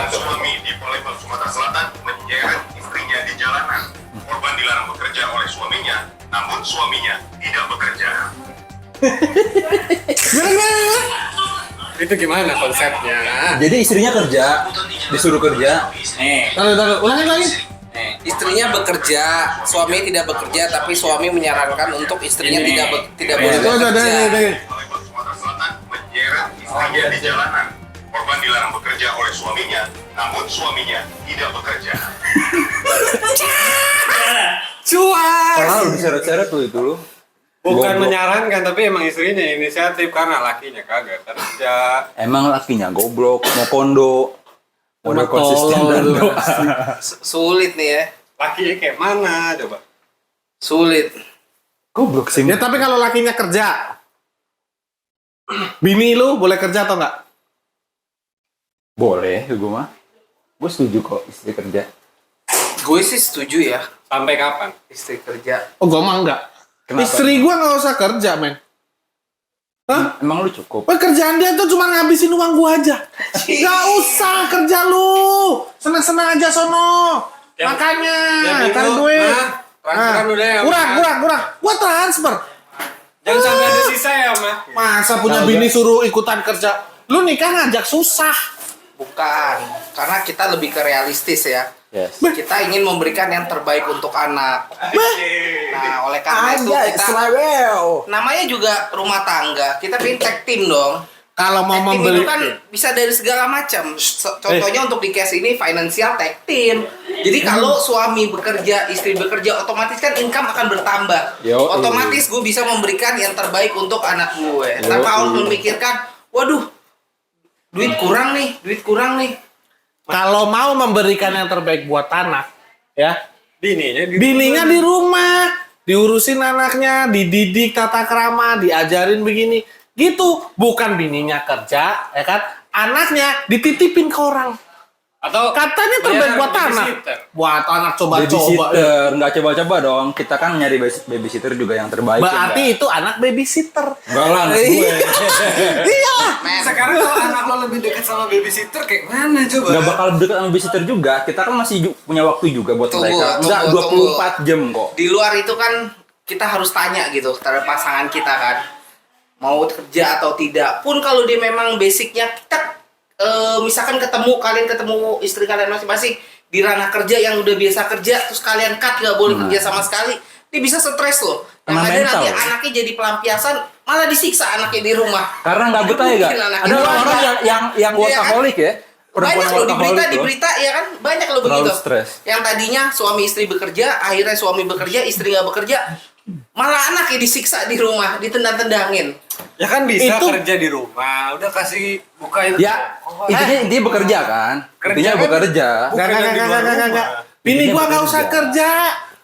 Suami di Palembang, Sumatera Selatan menyeret istrinya di jalanan. Korban dilarang bekerja oleh suaminya, namun suaminya tidak bekerja. Itu gimana konsepnya? Jadi istrinya kerja, disuruh kerja. Taruh, ulangin lagi. Istrinya bekerja, suami tidak bekerja, tapi suami menyarankan untuk istrinya tidak boleh Itu bekerja. ada. Palembang, Sumatera Selatan menyeret istrinya di jalanan. Korban dilarang bekerja oleh suaminya, namun suaminya tidak bekerja. Cuas. Padahal diseret-seret tuh itu lu. Bukan Goblok. menyarankan, tapi emang istrinya inisiatif karena lakinya kagak kerja. Emang lakinya goblok, mau kondo. Udah Emang konsisten tolol dan lu. dosa. Sulit nih ya, Lakinya kayak mana coba? sulit. Goblok sih. Ya tapi kalau lakinya kerja, bini lu boleh kerja atau enggak? Boleh, gue mah. Gue setuju kok istri kerja. Gue sih setuju ya, Sampai kapan? istri kerja. Oh, gua mah enggak. Kenapa? Istri gua nggak usah kerja, men. Hah? Emang lu cukup? Kerjaan dia tuh cuma ngabisin uang gua aja. Gak usah kerja lu. Seneng-seneng aja sono. Makanya cari duit. Transferan udah ya. Kurang. Gua transfer. Jangan sampai ada sisa ya, Mah. Masa punya Nah, bini suruh ikutan kerja? Lu nikah ngajak susah. Bukan, karena kita lebih ke realistis ya. Yes. Kita ingin memberikan yang terbaik untuk anak. Nah, oleh karena itu kita namanya juga rumah tangga. Kita bikin tag team dong. Kalau mau Tag team membeli itu kan bisa dari segala macam. Contohnya untuk di case ini financial tag team. Jadi kalau suami bekerja, istri bekerja, otomatis kan income akan bertambah. Yo, Otomatis gue bisa memberikan yang terbaik untuk anak gue. Tanpa harus memikirkan, waduh, duit kurang nih. kalau mau memberikan yang terbaik buat anak, ya, Bininya di rumah, diurusin anaknya, dididik tata krama, diajarin begini, gitu. Bukan bininya kerja, ya kan? Anaknya dititipin ke orang. atau Katanya terbaik buat anak. babysitter. Buat anak coba-coba. Babysitter, nggak coba-coba dong. Kita kan nyari babysitter juga yang terbaik. Berarti ya, itu anak babysitter. enggak lah, anak gue. Iya. Men, Sekarang kalau anak lo lebih dekat sama babysitter kayak mana coba? Nggak bakal dekat sama babysitter juga. Kita kan masih punya waktu juga buat Tunggu, mereka. tunggu, Enggak 24 jam kok. di luar itu kan kita harus tanya gitu terhadap pasangan kita kan mau kerja atau tidak. Pun kalau dia memang basicnya kita misalkan kalian ketemu istri kalian masing-masing di ranah kerja yang udah biasa kerja, terus kalian cut nggak boleh kerja sama sekali, dia bisa stres loh. Yang Kena ada mental, nanti ya? anaknya jadi pelampiasan, malah disiksa anaknya di rumah. Karena nggak betah ya, Gak? Mungkin anaknya Ada banyak. orang yang workaholic ya. Banyak loh di workaholic berita ya kan, banyak loh Terlalu begitu. stres. Yang tadinya suami istri bekerja, akhirnya suami bekerja, istri nggak bekerja, malah anaknya disiksa di rumah, ditendang-tendangin. Ya kan bisa Itu- kerja di rumah, udah kasih bukain. Ya, intinya dia bekerja kan. Intinya kan bekerja. Enggak. rumah. Bini Intinya gua nggak bekerja. usah kerja.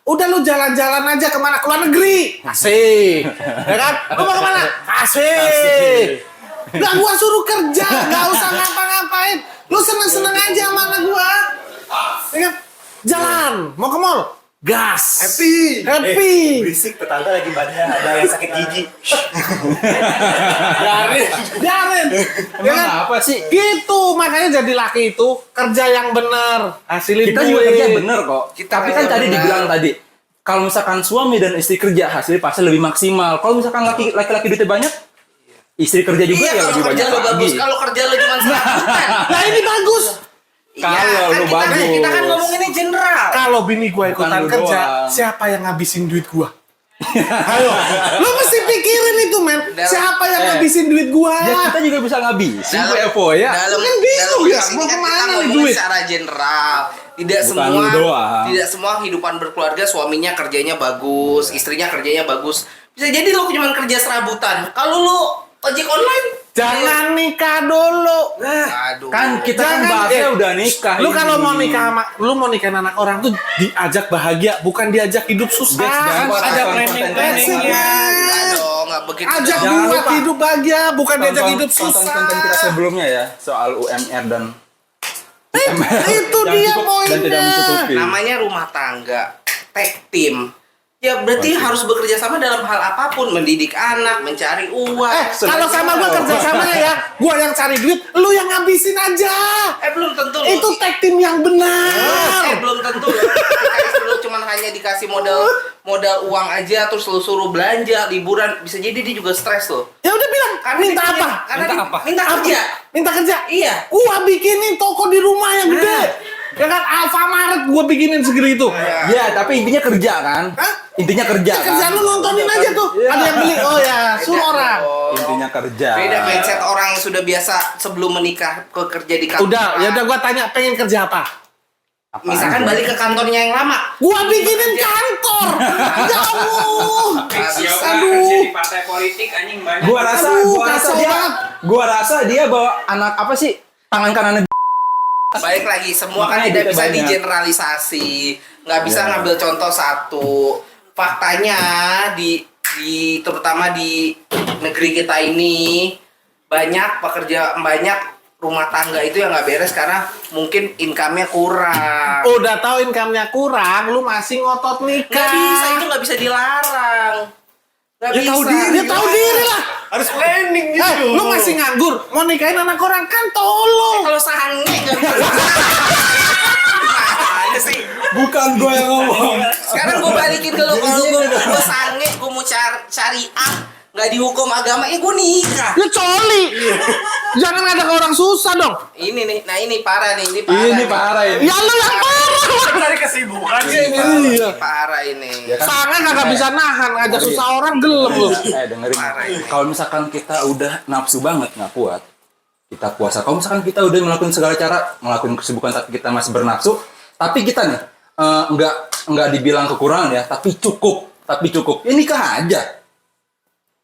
Udah lu jalan-jalan aja kemana? Ke luar negeri. Asik. Ya kan? Lu mau kemana? Asik. Nggak gua suruh kerja. Nggak usah ngapa-ngapain. Lu seneng-seneng aja sama anak gua. Ya kan? Jalan. Mau ke mall? Gas. Happy. Berisik, tetangga lagi ada yang sakit gigi. Biarin. Ya kan? Emang apa sih? Gitu. Makanya jadi laki itu kerja yang bener. Hasilin Kita duit. juga kerja bener kok. Kita Tapi kan kerja tadi bener. dibilang tadi, kalau misalkan suami dan istri kerja hasilnya pasti lebih maksimal. Kalau misalkan laki-laki duitnya banyak, istri kerja juga Iya, ya kalau lebih kerja banyak lo bagus, lagi. kalau kerja lo cuma serabutan. Nah ini bagus. Kalau kan lu kita, bagus. kita kan ngomonginnya general. Kalau bini gua ikutan lu kerja, doang. siapa yang ngabisin duit gua? Ayo, lu mesti pikirin itu, men. Dalam- Siapa yang ngabisin duit gua? Ya kita juga bisa ngabisin tuh Evo ya. Dalam Kan bingung ya, dalam mau ini kan kemana kita nih ngomongin duit? secara general. Tidak Bukan semua lu doang. tidak semua kehidupan berkeluarga suaminya kerjanya bagus, istrinya kerjanya bagus. Bisa jadi lo cuma kerja serabutan. Kalau lo ojek online, Jangan nikah dulu. aduh. Kan kita kan Jangan, bahasnya eh, udah nikah. Lu ini. kalau mau nikah sama, lu mau nikahin anak orang tuh diajak bahagia, bukan diajak hidup susah. Jangan buat Ada konten-konten planning-planningnya. Enggak dong, enggak begitu. Ajak dong. Jangan buat lupa. hidup bahagia, bukan diajak Tonton- hidup tonton susah. konten kita sebelumnya ya soal UMR dan Itu yang dia cukup dan tidak poinnya. mencukupi. Namanya rumah tangga, tag team. Ya berarti harus bekerja sama dalam hal apapun, mendidik anak, mencari uang. Kalau sama gua kerjasamanya ya, gua yang cari duit, lu yang ngabisin aja. Belum tentu loh. Itu tag team yang benar. Belum tentu loh. Ketika lu cuma hanya dikasih modal uang aja terus lu suruh belanja, liburan, bisa jadi dia juga stres loh. Ya udah bilang, minta dia punya- apa? Karena Minta dia- apa? Minta kerja. Minta kerja. Iya. Gua bikinin toko di rumah yang gede. Ya kan Alfamaret gua bikinin segede itu. Ya, tapi intinya kerja kan? Hah? Intinya kerja Ya, kan? kerjaan lu nontonin aja tuh. Iya. Ada yang beli. Oh ya, suruh orang. Intinya kerja. Beda mindset orang yang sudah biasa sebelum menikah kerja di kantor. Udah, ya udah gua tanya pengen kerja apa? Apaan? Misalkan balik ke kantornya yang lama. Gua bikinin kantor. Jauh. Bisa. Kerja di partai politik anjing banyak. Gua rasa kacau dia banget. dia bawa anak apa sih? Tangan kanannya Balik lagi, semua kan Makanya tidak duitnya bisa banyak. digeneralisasi. Nggak bisa Ya. ngambil contoh satu. Faktanya di terutama di negeri kita ini banyak rumah tangga itu yang nggak beres karena mungkin income-nya kurang. Udah tahu income-nya kurang, lu masih ngotot nikah. Nggak bisa, itu nggak bisa dilarang. Nggak Ya bisa. tahu diri, dia tahu diri lah. Harus planning gitu. Lu masih nganggur, mau nikahin anak orang kan tolong. Kalau sange nggak bisa. Gimana sih? bukan gua yang ngomong. Sekarang gue balikin ke lo, kalau gue sange, gue mau syariah, nggak dihukum agama, ya gue nikah. Lu coli. Jangan ada ke orang susah dong. Ini nih, nah ini parah nih, ini parah. Ini nih. parah ini. Ya lu yang parah. Cari kesibukan sih ini. Iya. Parah ini. Ya kan? Sangat kagak bisa nahan, ngajak susah orang gelem lu. Dengerin. Parah ini. Kalau misalkan kita udah nafsu banget nggak kuat, kita puasa. Kalau misalkan kita udah ngelakuin segala cara, ngelakuin kesibukan tapi kita masih bernafsu, tapi kita nih nggak dibilang kekurangan ya, tapi cukup. Ya nikah aja.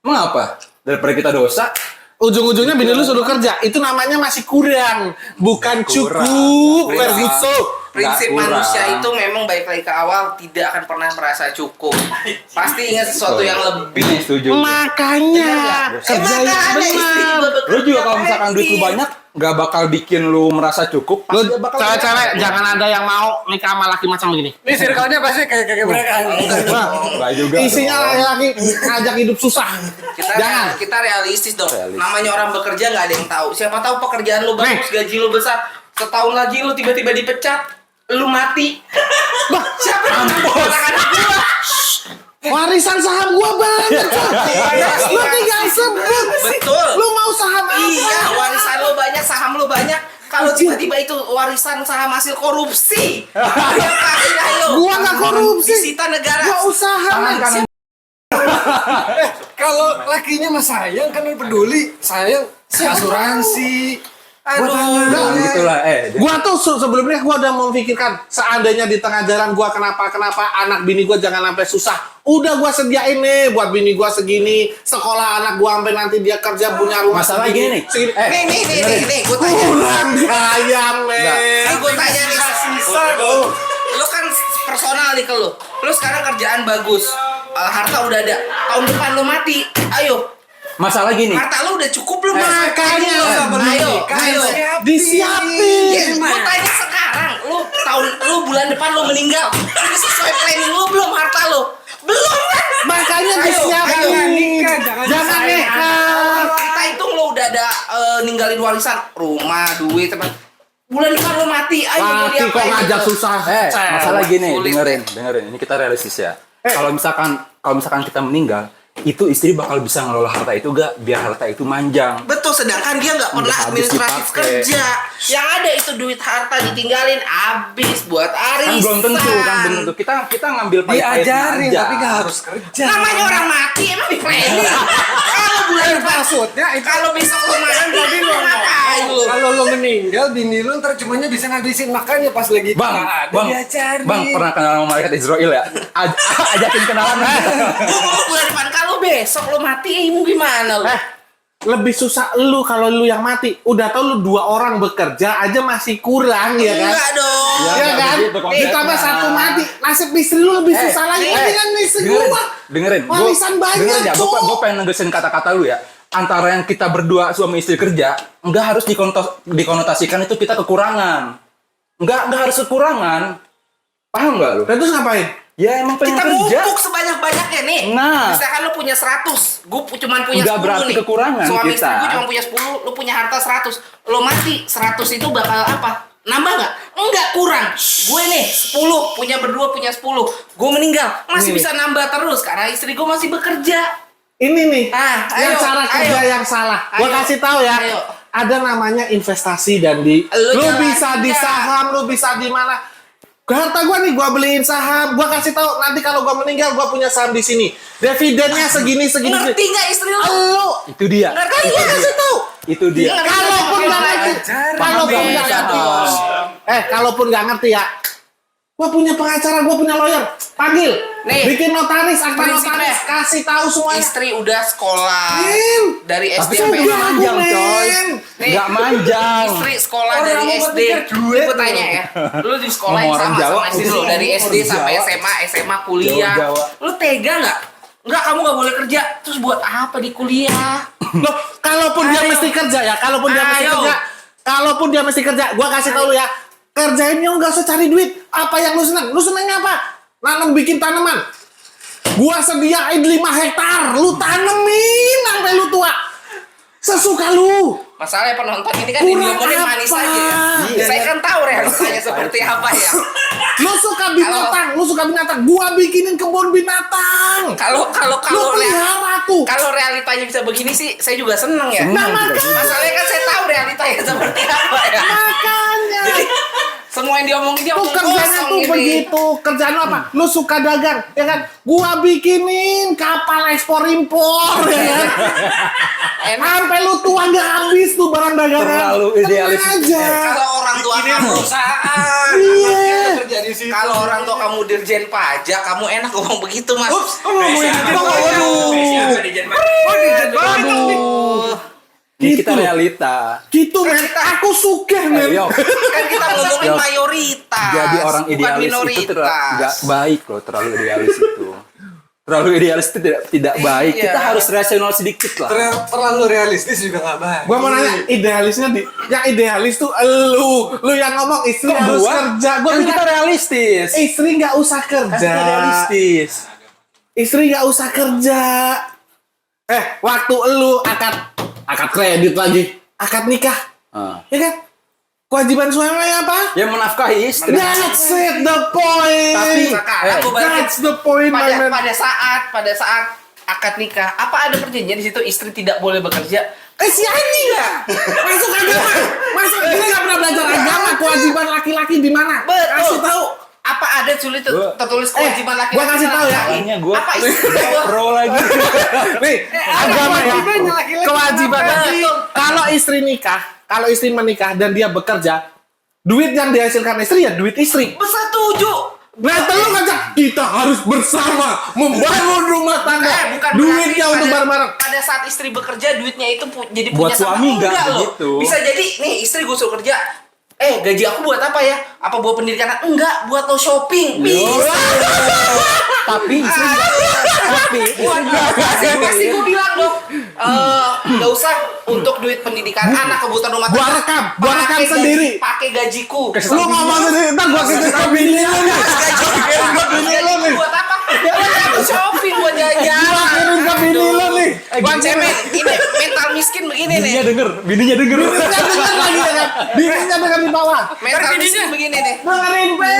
Mengapa? Daripada kita dosa, Ujung-ujungnya bini lu suruh kerja, itu namanya masih kurang, bukan Kurang. cukup. Kurang. Ferguson. Prinsip Nggak kurang. manusia itu memang baik lagi ke awal tidak akan pernah merasa cukup. Pasti ingat sesuatu yang lebih. ini setuju. Makanya kerja yang benar. Lu juga kalau misalkan duit lu banyak, nggak bakal bikin lu merasa cukup. Lu Pasti bakal cewek-cewek jangan ada yang mau nikah sama laki macam begini. Ini circle-nya pasti kayak mereka. Nggak juga. Isinya laki-laki ngajak hidup susah. Jangan. Kita realistis dong. Realistis. Namanya orang bekerja nggak ada yang tahu. Siapa tahu pekerjaan lu bagus, gaji lu besar. Setahun lagi lu tiba-tiba dipecat, lu mati. Bah, Siapa yang anak-anak gua? warisan saham gua banyak, coy. Lu tinggal sebut. Betul. Lu mau saham apa? Iya, warisan lu banyak, saham lu banyak. Kalau tiba-tiba itu warisan saham hasil korupsi, ngapain ayo? Gua nggak korupsi. Disita negara. Gua usaha. Tangan kanan. Kalau lakinya mah sayang kan lu peduli, sayang asuransi. Aduh. Nah, gitulah. Gua tuh sebelumnya gua udah memikirkan seandainya di tengah jalan gua kenapa anak bini gua jangan sampai susah. Udah gua sediain nih buat bini gua segini, sekolah anak gua sampai nanti dia kerja punya rumah Masalah segini, gini nih. segini. Nih, gue tanya. Kurang sayang, men. Gue tanya nih, lu kan personal nih ke lu. Lu sekarang kerjaan bagus, harta udah ada. Tahun depan lu mati, ayo. Masalah gini. Harta lu udah cukup belum? Makanya. Ayo. Disiapin. Gue tanya sekarang, lu bulan depan lu meninggal. Udah sesuai planning lu belum harta lu? Belum kan? Makanya Ayo, disiapin. jangan nikah, Jangan nikah. Kita hitung lu udah ada ninggalin warisan, rumah, duit, teman. Bulan depan lu mati, ayo mau Mati kok diapain ngajak itu? susah. Masalah gini, Sulit. dengerin. Ini kita realistis ya. Kalau misalkan kita meninggal, itu istri bakal bisa ngelola harta itu gak biar harta itu manjang. Betul, sedangkan dia nggak pernah Udah habis administratif dipakai. kerja. Yang ada itu duit harta ditinggalin habis buat Kan arisan. belum tentu. Kita ngambil pahit-pahitnya Diajarin aja. tapi nggak harus kerja. Namanya orang mati emang di planning. Kalau bulan depan, Maksudnya itu kalau besok lu makan tadi lo ngapain lu? kalau lo meninggal bini lo ntar cumanya bisa ngabisin makannya pas lagi Bang, nggak ada bang, diajarin. bang, pernah kenal sama malaikat Israel ya? Ajakin kenalan. Gua ngomong bulan depan, kalau besok lu mati, mau gimana lu? Lebih susah lu kalau lu yang mati. Udah tau lu 2 orang bekerja aja masih kurang ya kan? Enggak dong. Ya, Iya kan? begitu konsepnya. Ditambah 1 mati. Nasib istri lu lebih susah lagi. Ini kan istri gua. Dengerin, Warisan banyak, ya. Cok. Gue pengen negesin kata-kata lu ya. Antara yang kita berdua suami istri kerja, nggak harus dikonotasikan itu kita kekurangan. Nggak harus kekurangan. Paham nggak lu? Dan terus ngapain? Ya emang pengen Kita kerja. mumpuk sebanyak-banyaknya nih. Nah. Misalkan lu punya 100, gue cuma punya Udah 10 berarti nih. kekurangan Suami kita. istri gue cuma punya 10, lu punya harta 100. Lu mati, 100 itu bakal apa? Nambah nggak? Enggak, kurang. Gue nih 10, punya berdua punya 10. Gue meninggal, masih bisa nambah terus karena istri gue masih bekerja. Ini nih, Ayo, yang cara kerja ayo. yang salah. Gua Ayo. kasih tahu ya. Ayo. Ada namanya investasi dan lu jangan bisa di kerja. saham, lu bisa di mana. Harta gua nih gua beliin saham, gua kasih tahu nanti kalau gua meninggal gua punya saham di sini. Dividennya segini. Ngerti nggak istri lu? Lu Itu dia. Ngerti kan gua nggak? kasih tahu. Itu dia. Ngerti. Kalaupun nggak ngerti, kalaupun nggak Beda ngerti, dong. kalaupun nggak ngerti ya, gua punya pengacara, gua punya lawyer, panggil, Nih, bikin notaris, akta prinsipnya. notaris, kasih tahu semuanya. Istri udah sekolah Men. dari SD Tapi kan sampai nggak manjang, men. coy. Nih, Nggak manjang. Istri sekolah Orang dari mau SD. berpikir duit Gue tanya ya. Lu di sekolah yang Ngomong orang sama Jawa, sama istri lu ngomong dari orang SD sampai Jawa. SMA kuliah. Jawa. Lu tega nggak? Enggak, kamu nggak boleh kerja. Terus buat apa di kuliah? Loh, kalaupun dia Ayo. mesti kerja ya, kalaupun dia mesti Ayo. kerja, kalaupun dia mesti kerja, gua kasih tahu lu ya, kerjainnya nggak usah cari duit. Apa yang lu seneng? Lu senengnya apa? Nanam bikin tanaman. Gua sediain 5 hektar, lu tanemin sampai lu tua. Sesuka lu. Masalahnya penonton ini kan Kurang diomongin manis apa? aja ya. Iya, Saya kan? kan tahu realitanya seperti apa ya. Lu suka binatang, gua bikinin kebun binatang. Kalau Lu pelihara tuh. kalau realitanya bisa begini sih, saya juga seneng ya. Seneng Nah, kita makanya. juga. Masalahnya kan saya tahu realitanya seperti apa ya. Makanya. Semua yang diomongin dia Tuh omong kerjanya kosong tuh ini. begitu. Kerjaan lu apa? Lu suka dagang, ya kan? Gua bikinin kapal ekspor impor, ya kan? Enak. Sampai lu tua nggak habis tuh barang dagangan. Terlalu idealis. Tenang aja. Kalau orang tua kamu perusahaan. Iya. Kerja di situ. kalau orang tua kamu dirjen pajak, kamu enak ngomong begitu, Mas. Ups, kamu ngomongin gitu. Waduh. Ini Gitu. kita realita. Gitu, men. Aku suka, men. Ayo. Kan kita ngomongin Yo. mayoritas. Jadi orang bukan idealis itu minoritas. nggak baik loh, terlalu idealis itu. Terlalu idealis itu tidak baik. Iya. Kita harus rasional sedikit lah. Terlalu realistis juga nggak baik. Gua mau nanya, idealisnya yang idealis tuh lu yang ngomong istri Kok harus gua? kerja. Gua Kan kita bilang, realistis. istri nggak usah Kan kerja. kita realistis. Istri nggak usah kerja. Waktu lu akad kredit lagi, akad nikah, ya kan? Kewajiban suami apa? Yang menafkahi istri. That's it, the point. Tapi, Sekarang gua balikin. That's the point, my man. pada saat akad nikah, apa ada perjanjian di situ istri tidak boleh bekerja? Si anjing nggak masuk agama, dia nggak pernah belajar agama. Kewajiban laki-laki di mana? Betul. Kasih tahu. Apa ada tertulis kewajiban laki-laki? gua kasih tahu ya. Kayaknya gue Apa istri gua? pro lagi. Nih, agama ya. kewajibannya laki-laki. Kewajiban. Betul. Kalau istri nikah, kalau istri menikah dan dia bekerja, duit yang dihasilkan istri ya duit istri. Setuju. Nah, lu ngajak kita harus bersama membangun rumah tangga. Bukan Duitnya berarti untuk bareng-bareng. pada saat istri bekerja duitnya itu jadi Buat punya sama. suami nggak loh. begitu. Bisa jadi nih istri gue suruh kerja. Gaji aku buat apa ya? Apa buat pendidikan? Enggak, buat lo shopping. Bisa. Tapi istri Pasti gue bilang dong, nggak usah untuk duit pendidikan anak, kebutuhan rumah Gua tangga. rekam, gua rekam Pakai gaji- sendiri. Pakai gajiku. Lu ngomong sendiri, ntar gua kasih ke bini lu nih. Gaji buat apa? Buat shopping, buat jajan. Gua kirim ke bini lu nih. Bang Cemen, ini mental miskin begini nih. bininya denger. Bininya denger lagi ya kan? Bininya denger di bawah. Mental miskin begini nih. Dengerin, Pe.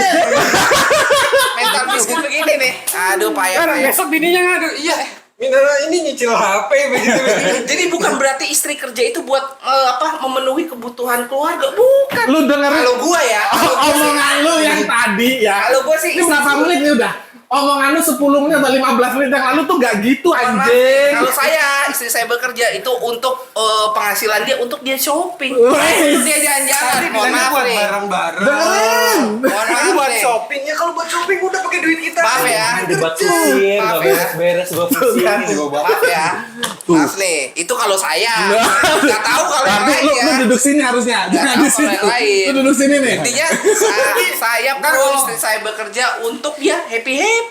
Mental miskin begini nih. Aduh, payah. Besok bininya ngadu. Iya. Ini nyicil HP begitu. Jadi bukan berarti istri kerja itu buat memenuhi kebutuhan keluarga, bukan. Lu dengerin Kalau gua ya, omongan lu yang tadi ya. Kalau gua sih Ini berapa menit nih udah? Omongan lu 10 menit atau 15 menit yang lalu tuh gak gitu anjing. kalau saya istri saya bekerja itu untuk penghasilan dia untuk dia shopping, Wes. untuk dia jalan-jalan. Mohon maaf buat nih. barang-barang. Dengerin. Mohon maaf buat nih. shopping ya, kalau buat shopping udah pakai duit kita. Maaf ya. Debat kusir, Maaf gak ya. beres-beres, gue pusing. Maaf ya. Maaf nih. Itu kalau saya. Nggak tahu kalau yang Tapi lain lu ya. duduk sini harusnya. Jangan tahu di kalau situ. yang lain. Lu duduk sini nih. Intinya saya pro istri saya bekerja untuk dia happy.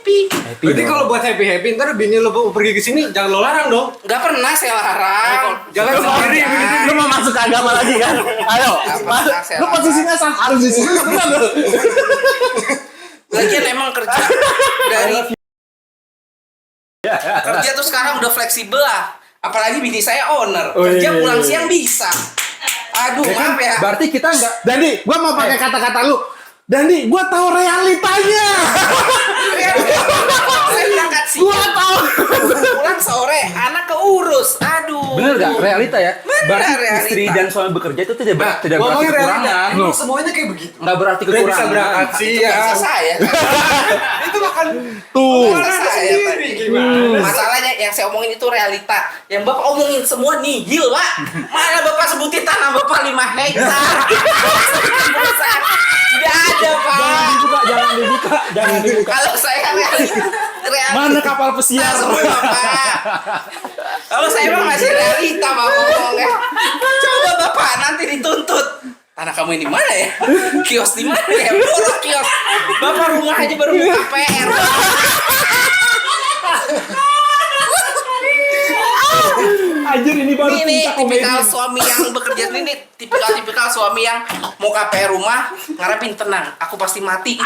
Berarti kalau buat happy ntar bini lo mau pergi ke sini jangan lo larang dong. Nggak pernah saya larang. Jalan sendiri Jangan. begitu. Lu mau masuk ke agama lagi kan? Ayo. Apa, saya Lu posisinya harus di sini. Bener lu. Lagian emang kerja dari kerja tuh sekarang udah fleksibel lah. Apalagi bini saya owner, kerja pulang siang bisa. Aduh, maaf ya. Berarti kita nggak. Dandi, gua mau pakai kata-kata lu. Dandi, gua tahu realitanya. Saya berangkat siang. Gua tahu. Pulang sore, anak keurus. Aduh. Bener gak? Realita ya? Bener, Berarti realita. istri dan suami bekerja itu tidak berarti Ngomongin realita, kekurangan. emang semuanya kayak begitu. Nggak berarti Dia bisa kekurangan. berangkat Itu siang. bahasa saya. Itu makan Tuh. Bahasa saya sendiri tadi. gimana? Masalahnya yang saya omongin itu realita. Yang Bapak omongin semua nihil, Pak. Mana Bapak sebutin tanah Bapak 5 hektar. Tidak ada, Pak. Jangan dibuka. Kalau saya realita. Mana kapal pesiar? Semua, Pak. Kalau saya mah masih realita, Pak, ngomongnya. Coba Bapak nanti dituntut. Tanah kamu ini mana ya? Kios di mana ya? Borok kios. Bapak rumah aja baru buka PR. Anjir ini baru Ini nih tipikal suami yang bekerja ini tipikal suami yang mau KPR rumah ngarepin tenang. Aku pasti mati.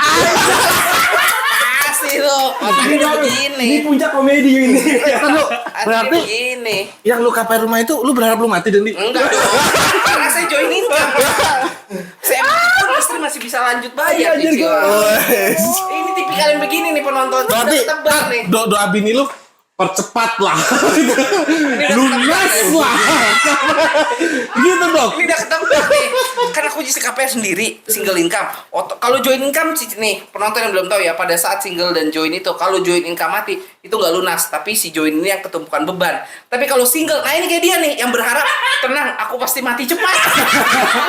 Pasti tuh. Makanya begini. Ini puncak komedi ini. Berarti begini. yang lu KPR rumah itu lu berharap lu mati, Dandi? Enggak dong. Karena saya join income. Saya pun istri masih bisa lanjut bayar Anjir, cicil. gua- Ini tipikal yang begini nih penonton. Berarti Udah tebak nih. doa bini lu percepat lah. Lunas lah. Gitu dong. Ini udah ketebak nih. Kan aku jadi KPR sendiri, single income. Kalau join income nih, penonton yang belum tahu ya, pada saat single dan join itu, kalau join income mati, itu nggak lunas. Tapi si join ini yang ketumpukan beban. Tapi kalau single, nah ini kayak dia nih, yang berharap, tenang, aku pasti mati cepat.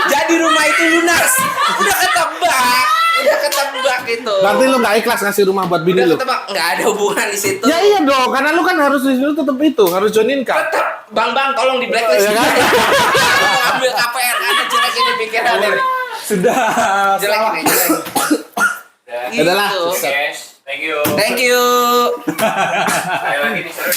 Jadi rumah itu lunas. Udah ketebak. Udah ketebak itu. Berarti lu gak ikhlas ngasih rumah buat bini Udah lu? ketebak. Nggak ada hubungan di situ. Ya iya dong, karena lu kan harus di situ tetap itu, harus join income. Tetep, bang, tolong di blacklist. Ya kan? Mau ambil KPR, karena jelek ini pikirannya. Sudah. Jelek ini, jelek. Adalah. Gitu. Yes, thank you. Thank you. Ayo lagi nih, seru.